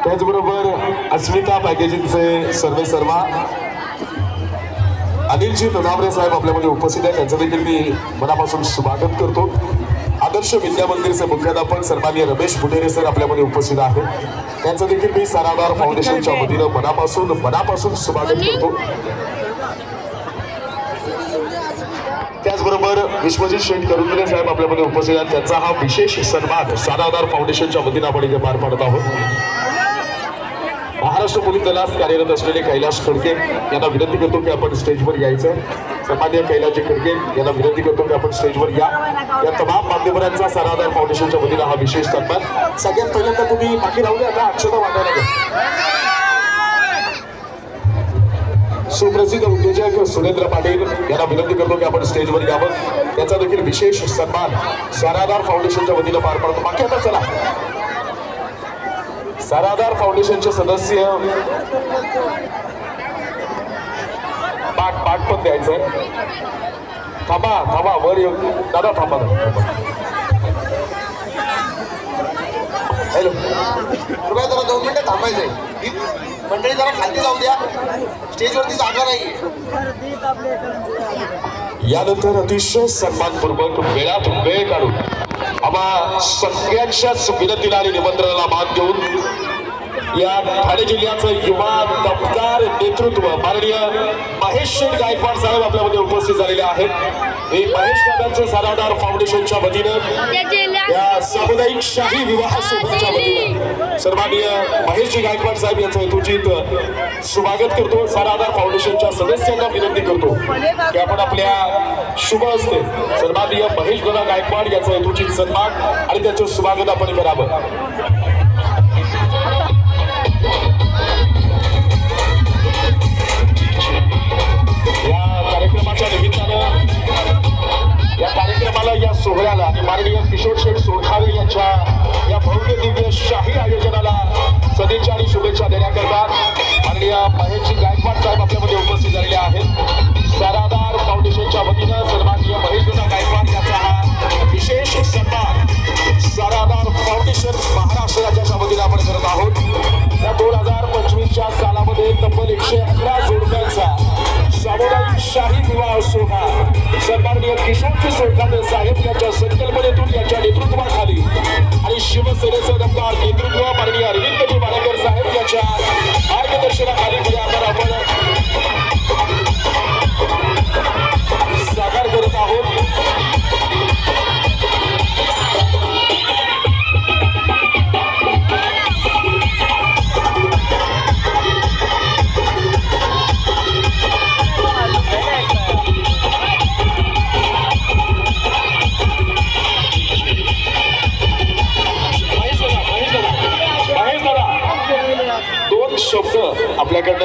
त्याचबरोबर अस्मिता पॅकेजिंगचे सर्वे सर्वा अनिलजी ननावरे साहेब आपल्यामध्ये उपस्थित आहेत, त्यांचं देखील मी मनापासून स्वागत करतो. आदर्श विद्या मंदिरचे मुख्याध्यापक सन्माननीय रमेश बुटेरे सर आपल्यामध्ये उपस्थित आहेत, त्यांचं देखील मी सारादार फाउंडेशनच्या वतीनं मनापासून स्वागत करतो. त्याचबरोबर विश्वजित शेठ करुंदरे साहेब आपल्यामध्ये उपस्थित आहेत, त्यांचा हा विशेष सन्मान सारादार फाउंडेशनच्या वतीनं आपण इथे पार पाडत आहोत. महाराष्ट्र पोलीस दलात कार्यरत असलेले कैलाश खडके यांना विनंती करतो की आपण स्टेजवर यायचं. सन्माननीय कैलासजी खडके यांना विनंती करतो की आपण स्टेजवर या. या तमाम मान्यवरांचा सारादार फाउंडेशनच्या वतीनं हा विशेष सन्मान. सगळ्यात पहिल्यांदा तुम्ही बाकी राहू द्या, आता अक्षता वाटायला घ्या. सुप्रसिद्ध उद्योजक सुरेंद्र पाटील यांना विनंती करतो की आपण स्टेजवर यावं. त्याचा देखील विशेष सन्मान सारादार फाउंडेशनच्या वतीनं पार पाडतो. बाकी आता चला सारादार फाउंडेशनचे सदस्य पाठ पण द्यायचंय. थांबा वर येऊ दादा, थांबा. हॅलो, कृपया जरा 2 मिनिटं थांबायचंय. मंडळी जरा खाली जाऊ द्या, स्टेजवरती जागा नाही. यानंतर अतिशय सन्मानपूर्वक वेळात वेळ काढून आम्हा सगळ्यांच्याच विनंतीला आणि निमंत्रणाला मान देऊन या ठाणे जिल्ह्याचं युवा दमदार नेतृत्व माननीय महेश गायकवाड साहेब आपल्यामध्ये उपस्थित झालेले आहेत. हे महेश दादांचं सारादार फाउंडेशनच्या वतीनं या सामुदायिक शाही विवाह सोहळ्याच्या वतीनं सन्माननीय महेश गायकवाड साहेब यांचं यथोचित स्वागत करतो. सारादार फाउंडेशनच्या सदस्यांना विनंती करतो की आपण आपल्या शुभ हस्ते सन्माननीय महेश दादा गायकवाड यांचा यथोचित सन्मान आणि त्यांचं स्वागत आपण करावं. या कार्यक्रमाला या सोहळ्याला आणि माननीय किशोर शेठ सोरखावे यांच्या या भव्य दिव्य शाही आयोजनाला सदिच्छा आणि शुभेच्छा देण्याकरता माननीय महेशजी गायकवाड साहेब आपल्यामध्ये उपस्थित झालेले आहेत. सारादार फाउंडेशनच्या वतीनं सन्माननीय महेशदादा गायकवाड यांचा हा विशेष सन्मान सारादार फाउंडेशन महाराष्ट्र राज्याच्या वतीनं आपण करत आहोत. या 2025च्या सालामध्ये तब्बल 111 जोडप्यांचा सामुदायिक शाही विवाह सोहळा सन्माननीय किशोरजी सोरखावे साहेब यांच्या संकल्पनेतून यांच्या नेतृत्वाखाली आणि शिवसेनेचं दमदार नेतृत्व माननीय अरविंदजी वाडेकर साहेब यांच्या मार्गदर्शनाखाली आपण साकार करत आहोत. शब्द आपल्याकडनं